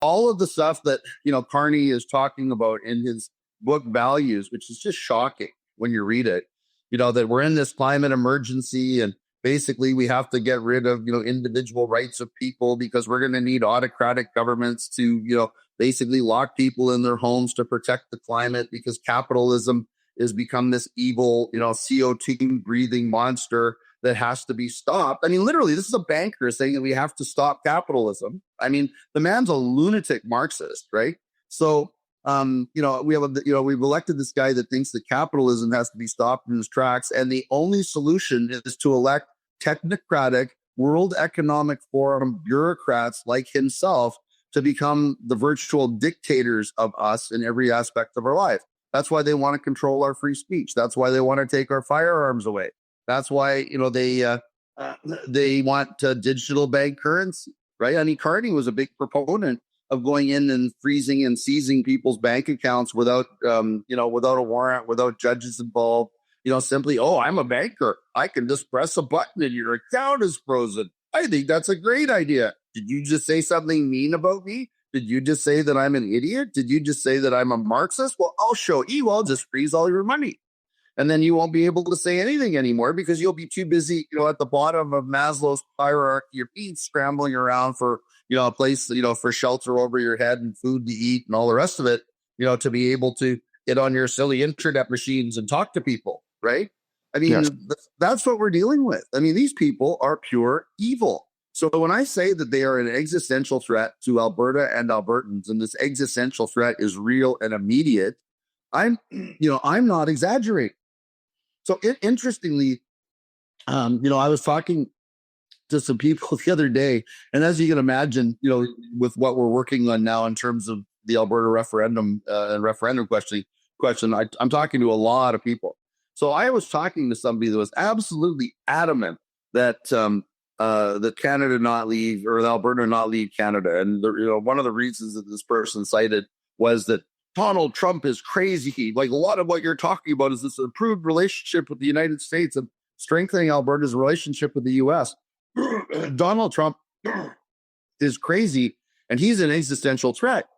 all of the stuff that, Carney is talking about in his book Values, which is just shocking when you read it, that we're in this climate emergency and basically we have to get rid of, individual rights of people because we're going to need autocratic governments to, basically lock people in their homes to protect the climate because capitalism has become this evil, CO2 breathing monster that has to be stopped. I mean, literally, this is a banker saying that we have to stop capitalism. I mean, the man's a lunatic Marxist, right? So, we've elected this guy that thinks that capitalism has to be stopped in its tracks. And the only solution is to elect technocratic World Economic Forum bureaucrats like himself to become the virtual dictators of us in every aspect of our life. That's why they want to control our free speech. That's why they want to take our firearms away. That's why, they want digital bank currency, right? I mean, Carney was a big proponent of going in and freezing and seizing people's bank accounts without a warrant, without judges involved, simply, oh, I'm a banker. I can just press a button and your account is frozen. I think that's a great idea. Did you just say something mean about me? Did you just say that I'm an idiot? Did you just say that I'm a Marxist? Well, I'll show you. I'll just freeze all your money. And then you won't be able to say anything anymore because you'll be too busy, at the bottom of Maslow's hierarchy of needs, scrambling around for, a place, for shelter over your head and food to eat and all the rest of it, to be able to get on your silly internet machines and talk to people, right? I mean, yes. That's what we're dealing with. I mean, these people are pure evil. So when I say that they are an existential threat to Alberta and Albertans, and this existential threat is real and immediate, I'm not exaggerating. So interestingly, I was talking to some people the other day, and as you can imagine, with what we're working on now in terms of the Alberta referendum and referendum question, I'm talking to a lot of people. So I was talking to somebody that was absolutely adamant that that Canada not leave, or Alberta not leave Canada, and one of the reasons that this person cited was that Donald Trump is crazy. Like, a lot of what you're talking about is this improved relationship with the United States and strengthening Alberta's relationship with the U.S. Donald Trump is crazy, and he's an existential threat.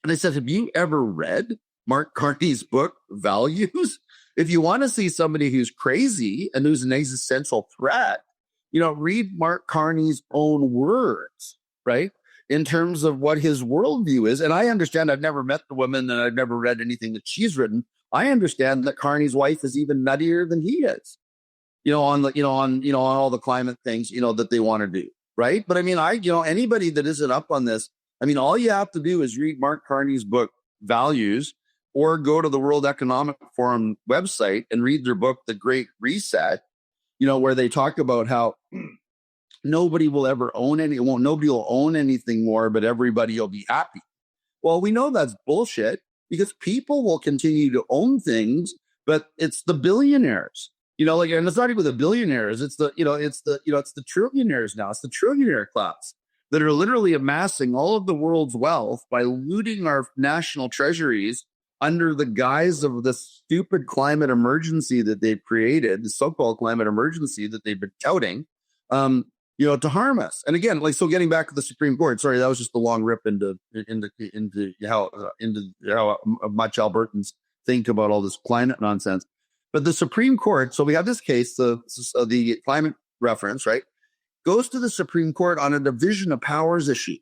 And I said, have you ever read Mark Carney's book, Values? If you want to see somebody who's crazy and who's an existential threat, read Mark Carney's own words, right? In terms of what his worldview is. And I understand, I've never met the woman and I've never read anything that she's written. I understand that Carney's wife is even nuttier than he is, on all the climate things, that they want to do. Right. But I mean, anybody that isn't up on this, I mean, all you have to do is read Mark Carney's book, Values, or go to the World Economic Forum website and read their book, The Great Reset, where they talk about how nobody will ever own nobody will own anything more, but everybody will be happy. Well, we know that's bullshit because people will continue to own things, but it's the billionaires, and it's not even the billionaires. It's the trillionaires now. It's the trillionaire class that are literally amassing all of the world's wealth by looting our national treasuries under the guise of the stupid climate emergency that they've created, the so-called climate emergency that they've been touting, to harm us. And again, so getting back to the Supreme Court, sorry, that was just a long rip into how much Albertans think about all this climate nonsense. But the Supreme Court, so we have this case, the climate reference, right, goes to the Supreme Court on a division of powers issue.